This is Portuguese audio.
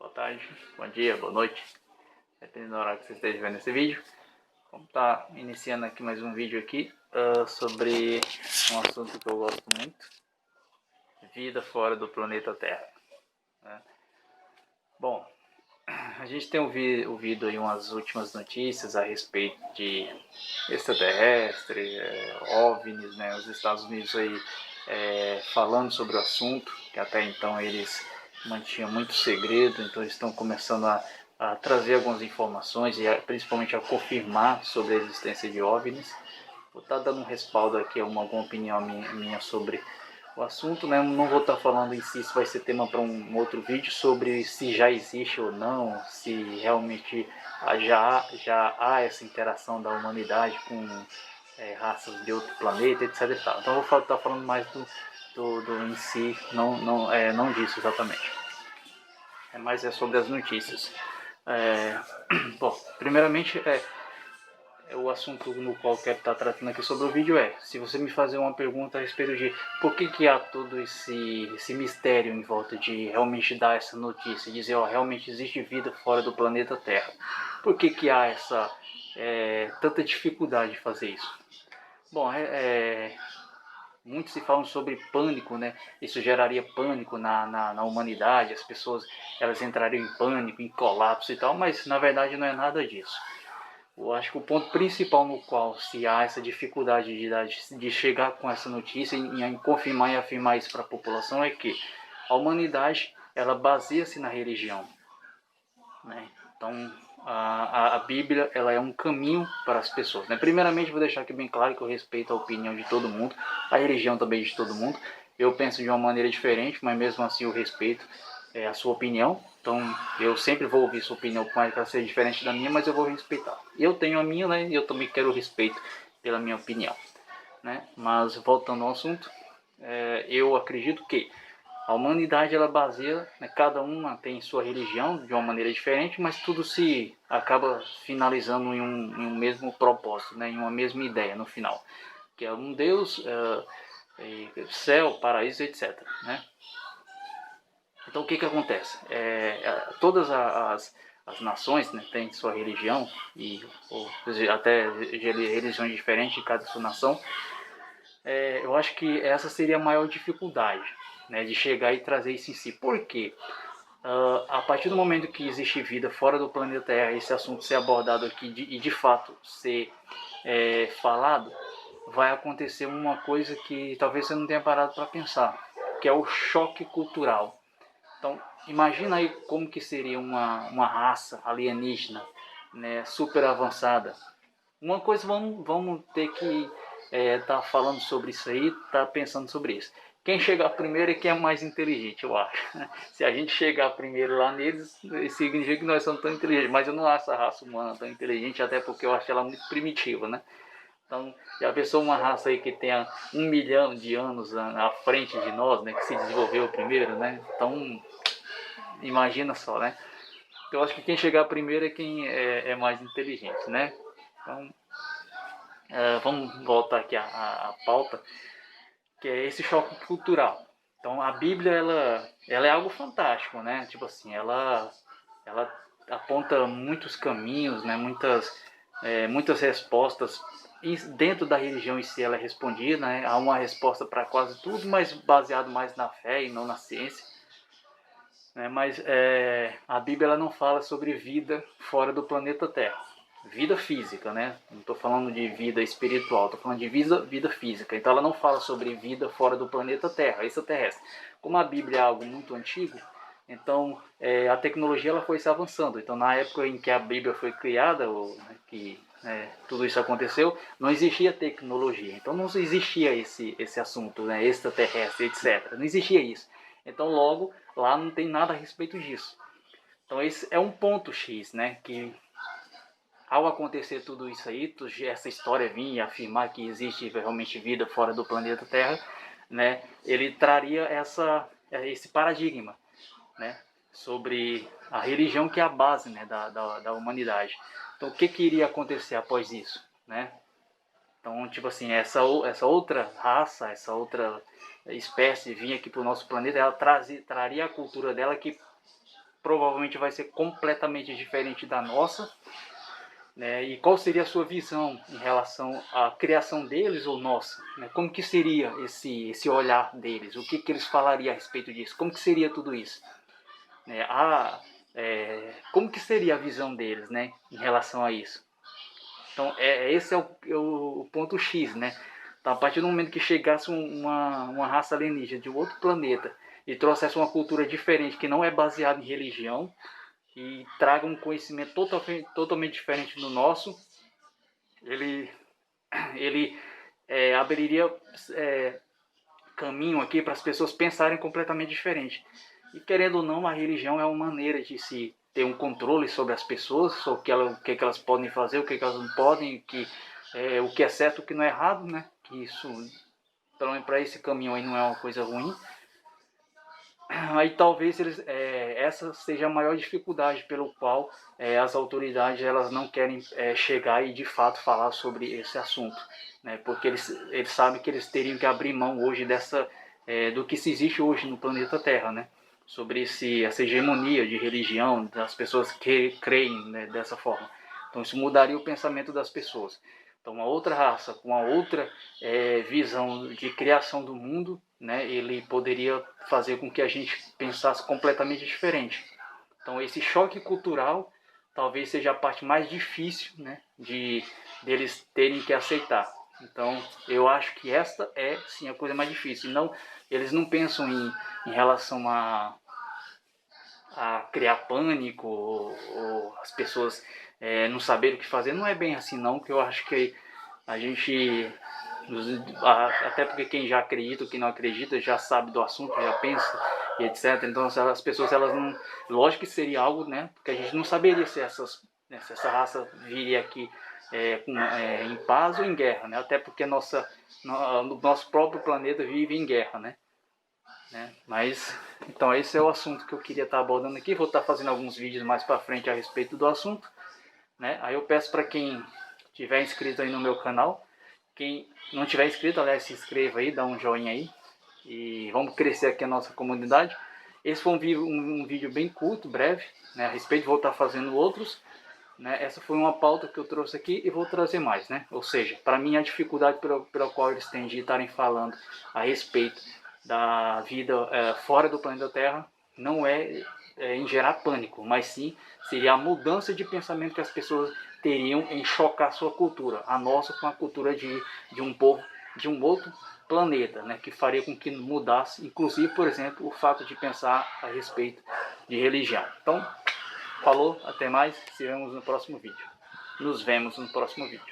boa tarde, bom dia, boa noite, dependendo da hora que você esteja vendo esse vídeo. Vamos estar iniciando aqui mais um vídeo aqui sobre um assunto que eu gosto muito: vida fora do planeta Terra, né? Bom, a gente tem ouvido aí umas últimas notícias a respeito de extraterrestre, OVNIs, né? Os Estados Unidos aí falando sobre o assunto, que até então eles mantinham muito segredo, então eles estão começando a trazer algumas informações e principalmente a confirmar sobre a existência de OVNIs. Vou estar dando um respaldo aqui a alguma opinião minha sobre o assunto, né? Não vou estar falando em si, isso vai ser tema para um outro vídeo sobre se já existe ou não, se realmente já há essa interação da humanidade com raças de outro planeta, etc. E tal. Então eu vou estar falando mais do em si, não disso exatamente. Mas é sobre as notícias. Bom, primeiramente o assunto no qual eu quero estar tratando aqui sobre o vídeo se você me fazer uma pergunta a respeito de por que há todo esse mistério em volta de realmente dar essa notícia, dizer, realmente existe vida fora do planeta Terra. Por que há essa tanta dificuldade de fazer isso? Bom, muitos se falam sobre pânico, né? Isso geraria pânico na humanidade, as pessoas elas entrariam em pânico, em colapso e tal, mas na verdade não é nada disso. Eu acho que o ponto principal no qual se há essa dificuldade de chegar com essa notícia em confirmar e afirmar isso para a população é que a humanidade ela baseia-se na religião, né? Então a Bíblia ela é um caminho para as pessoas, né? Primeiramente vou deixar aqui bem claro que eu respeito a opinião de todo mundo, a religião também de todo mundo. Eu penso de uma maneira diferente, mas mesmo assim eu respeito a sua opinião. Então eu sempre vou ouvir sua opinião, por mais que ela seja diferente da minha, mas eu vou respeitar. Eu tenho a minha, né? E eu também quero respeito pela minha opinião, né? Mas voltando ao assunto, eu acredito que a humanidade ela baseia, né, cada uma tem sua religião de uma maneira diferente, mas tudo se acaba finalizando em um mesmo propósito, né, em uma mesma ideia no final, que é um Deus, céu, paraíso, etc. Né? Então o que acontece? Todas as nações, né, têm sua religião ou até religiões diferentes de cada sua nação. Eu acho que essa seria a maior dificuldade, né, de chegar e trazer isso em si. Por quê? A partir do momento que existe vida fora do planeta Terra, esse assunto ser abordado aqui e de fato ser falado, vai acontecer uma coisa que talvez você não tenha parado para pensar, que é o choque cultural. Então, imagina aí como que seria uma raça alienígena, né, super avançada. Uma coisa vamos ter que tá falando sobre isso aí, tá pensando sobre isso. Quem chegar primeiro é quem é mais inteligente, eu acho. Se a gente chegar primeiro lá neles, significa que nós somos tão inteligentes. Mas eu não acho a raça humana tão inteligente, até porque eu acho ela muito primitiva, né? Então, já pensou uma raça aí que tenha 1 milhão de anos à frente de nós, né? Que se desenvolveu primeiro, né? Então, imagina só, né? Então, eu acho que quem chegar primeiro é quem é mais inteligente, né? Então, vamos voltar aqui à pauta, que é esse choque cultural. Então a Bíblia ela é algo fantástico, né? Tipo assim, ela aponta muitos caminhos, né? Muitas respostas. E dentro da religião em si ela é respondida, né? Há uma resposta para quase tudo, mas baseado mais na fé e não na ciência. Né? Mas a Bíblia ela não fala sobre vida fora do planeta Terra. Vida física, né? Não estou falando de vida espiritual, estou falando de vida física. Então ela não fala sobre vida fora do planeta Terra, extraterrestre. Como a Bíblia é algo muito antigo, então a tecnologia ela foi se avançando. Então na época em que a Bíblia foi criada, tudo isso aconteceu, não existia tecnologia. Então não existia esse assunto, né, extraterrestre, etc. Não existia isso. Então logo lá não tem nada a respeito disso. Então esse é um ponto X, né, que ao acontecer tudo isso aí, essa história vir e afirmar que existe realmente vida fora do planeta Terra, né, ele traria esse paradigma, né, sobre a religião que é a base, né, da humanidade. Então o que iria acontecer após isso, né? Então, tipo assim, essa outra raça, essa outra espécie vinha aqui para o nosso planeta, ela traria a cultura dela que provavelmente vai ser completamente diferente da nossa, né? E qual seria a sua visão em relação à criação deles ou nossa, né? Como que seria esse olhar deles? O que eles falariam a respeito disso? Como que seria tudo isso? Né? Como que seria a visão deles, né, em relação a isso? Então, esse é o ponto X, né? Então, a partir do momento que chegasse uma raça alienígena de outro planeta e trouxesse uma cultura diferente, que não é baseada em religião, e traga um conhecimento totalmente diferente do nosso, ele, ele abriria caminho aqui para as pessoas pensarem completamente diferente. E querendo ou não, a religião é uma maneira de se ter um controle sobre as pessoas, sobre o que elas podem fazer, o que elas não podem, o que é certo, o que não é errado, né? Que isso, pelo menos para esse caminho aí, não é uma coisa ruim. Aí talvez essa seja a maior dificuldade pelo qual as autoridades elas não querem chegar e de fato falar sobre esse assunto, né? Porque eles sabem que eles teriam que abrir mão hoje do que se existe hoje no planeta Terra, né? Sobre essa hegemonia de religião, das pessoas que creem, né, dessa forma. Então isso mudaria o pensamento das pessoas. Então uma outra raça, com uma outra visão de criação do mundo, né, ele poderia fazer com que a gente pensasse completamente diferente. Então esse choque cultural talvez seja a parte mais difícil, né, deles terem que aceitar. Então eu acho que esta é sim a coisa mais difícil. Não, eles não pensam em relação a criar pânico ou as pessoas não saberem o que fazer. Não é bem assim não, que eu acho que a gente, até porque quem já acredita, quem não acredita, já sabe do assunto, já pensa e etc. Então as pessoas, elas não, lógico que seria algo, né, porque a gente não saberia se se essa raça viria aqui em paz ou em guerra, né? Até porque nosso próprio planeta vive em guerra, né? Mas então esse é o assunto que eu queria estar abordando aqui. Vou estar fazendo alguns vídeos mais para frente a respeito do assunto, né? Aí eu peço para quem tiver inscrito aí no meu canal, quem não tiver inscrito, aliás, se inscreva aí, dá um joinha aí e vamos crescer aqui a nossa comunidade. Esse foi um vídeo bem curto, breve, né? A respeito, vou estar fazendo outros, né? Essa foi uma pauta que eu trouxe aqui e vou trazer mais, né? Ou seja, para mim a dificuldade pela qual eles têm de estarem falando a respeito da vida fora do planeta Terra não em gerar pânico, mas sim seria a mudança de pensamento que as pessoas teriam em chocar sua cultura, a nossa com a cultura de um povo de um outro planeta, né, que faria com que mudasse, inclusive, por exemplo, o fato de pensar a respeito de religião. Então, falou, até mais, nos vemos no próximo vídeo.